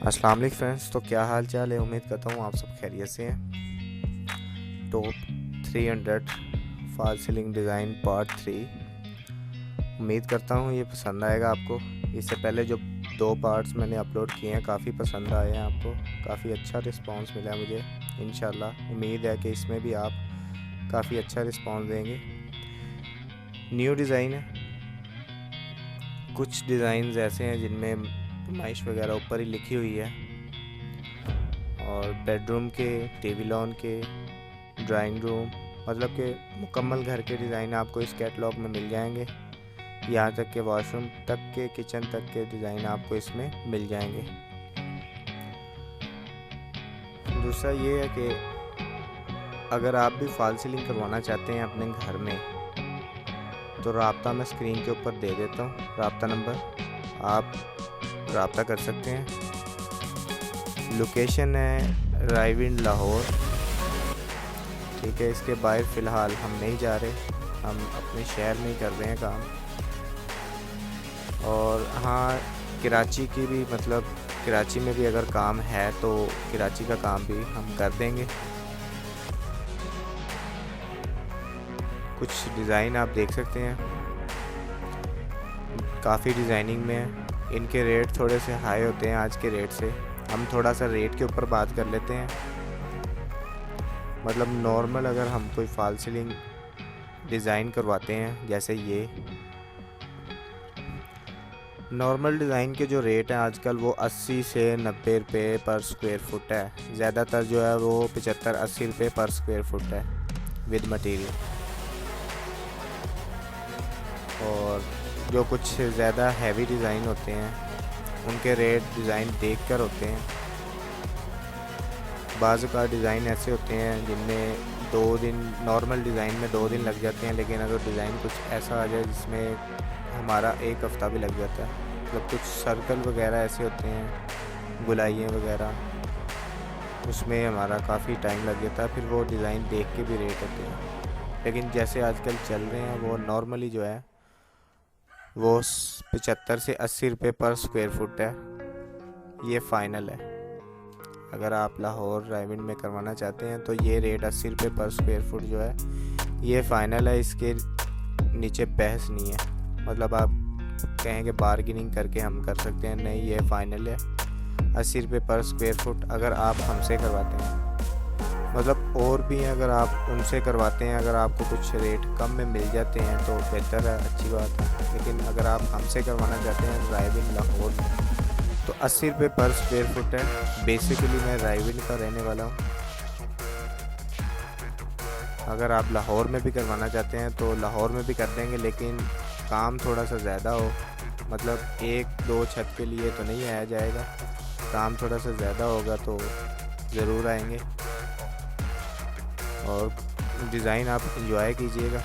अस्सलाम वालेकुम फ्रेंड्स। तो क्या हाल चाल है, उम्मीद करता हूँ आप सब खैरियत से हैं। Top 300 fall ceiling design part 3। उम्मीद करता हूँ ये पसंद आएगा आपको। इससे पहले जो 2 पार्ट्स मैंने अपलोड किए हैं काफ़ी पसंद आए हैं आपको, काफ़ी अच्छा रिस्पांस मिला है मुझे। इंशाल्लाह उम्मीद है कि इसमें भी आप काफ़ी अच्छा रिस्पांस देंगे। न्यू डिज़ाइन है, कुछ डिज़ाइंस ऐसे हैं जिनमें नुमाइश वगैरह ऊपर ही लिखी हुई है, और बेडरूम के, टीवी लॉन के, ड्राइंग रूम, मतलब कि मुकम्मल घर के डिज़ाइन आपको इस कैटलॉग में मिल जाएंगे। यहाँ तक के वॉशरूम तक के, किचन तक के डिज़ाइन आपको इसमें मिल जाएंगे। दूसरा ये है कि अगर आप भी फॉल सीलिंग करवाना चाहते हैं अपने घर में, तो राब्ता मैं स्क्रीन के ऊपर दे देता हूँ, राब्ता नंबर, आप राब्ता कर सकते हैं। लोकेशन है रायविंड लाहौर, ठीक है। इसके बाहर फ़िलहाल हम नहीं जा रहे, हम अपने शहर में ही कर रहे हैं काम। और हाँ, कराची की भी, मतलब कराची में भी अगर काम है तो कराची का काम भी हम कर देंगे। कुछ डिज़ाइन आप देख सकते हैं, काफ़ी डिज़ाइनिंग में है। इनके रेट थोड़े से हाई होते हैं आज के रेट से। हम थोड़ा सा रेट के ऊपर बात कर लेते हैं। मतलब नॉर्मल अगर हम कोई फॉल सीलिंग डिज़ाइन करवाते हैं, जैसे ये नॉर्मल डिज़ाइन के जो रेट हैं आजकल वो 80 से 90 रुपये पर स्क्वायर फुट है। ज़्यादातर जो है वो 75-80 रुपये पर स्क्वायर फुट है विद मटेरियल। और जो कुछ ज़्यादा हैवी डिज़ाइन होते हैं उनके रेट डिज़ाइन देखकर होते हैं। बाज़ का डिज़ाइन ऐसे होते हैं जिनमें 2 दिन, नॉर्मल डिज़ाइन में 2 दिन लग जाते हैं, लेकिन अगर डिज़ाइन कुछ ऐसा आ जाए जिसमें हमारा 1 हफ़्ता भी लग जाता है। मतलब कुछ सर्कल वगैरह ऐसे होते हैं, गुलाइयाँ वगैरह, उसमें हमारा काफ़ी टाइम लग जाता है, फिर वो डिज़ाइन देख के भी रेट होते हैं। लेकिन जैसे आजकल चल रहे हैं वो नॉर्मली जो है वो 75 से 80 रुपये पर स्क्वायर फुट है। ये फ़ाइनल है। अगर आप लाहौर रायविंड में करवाना चाहते हैं तो ये रेट 80 रुपये पर स्क्वायर फुट जो है ये फ़ाइनल है। इसके नीचे बहस नहीं है। मतलब आप कहेंगे बार्गेनिंग करके हम कर सकते हैं, नहीं, ये फ़ाइनल है 80 रुपये पर स्क्वायर फुट अगर आप हमसे करवाते हैं। मतलब और भी हैं, अगर आप उनसे करवाते हैं, अगर आपको कुछ रेट कम में मिल जाते हैं तो बेहतर है, अच्छी बात है। लेकिन अगर आप हमसे करवाना चाहते हैं रायविंड लाहौर तो 80 रुपये पर स्क्वायर फुट है। बेसिकली मैं रायविंड का रहने वाला हूँ। अगर आप लाहौर में भी करवाना चाहते हैं तो लाहौर में भी कर देंगे, लेकिन काम थोड़ा सा ज़्यादा हो। मतलब 1-2 छत के लिए तो नहीं आया जाएगा, काम थोड़ा सा ज़्यादा होगा तो ज़रूर आएंगे। और डिज़ाइन आप इंजॉय कीजिएगा।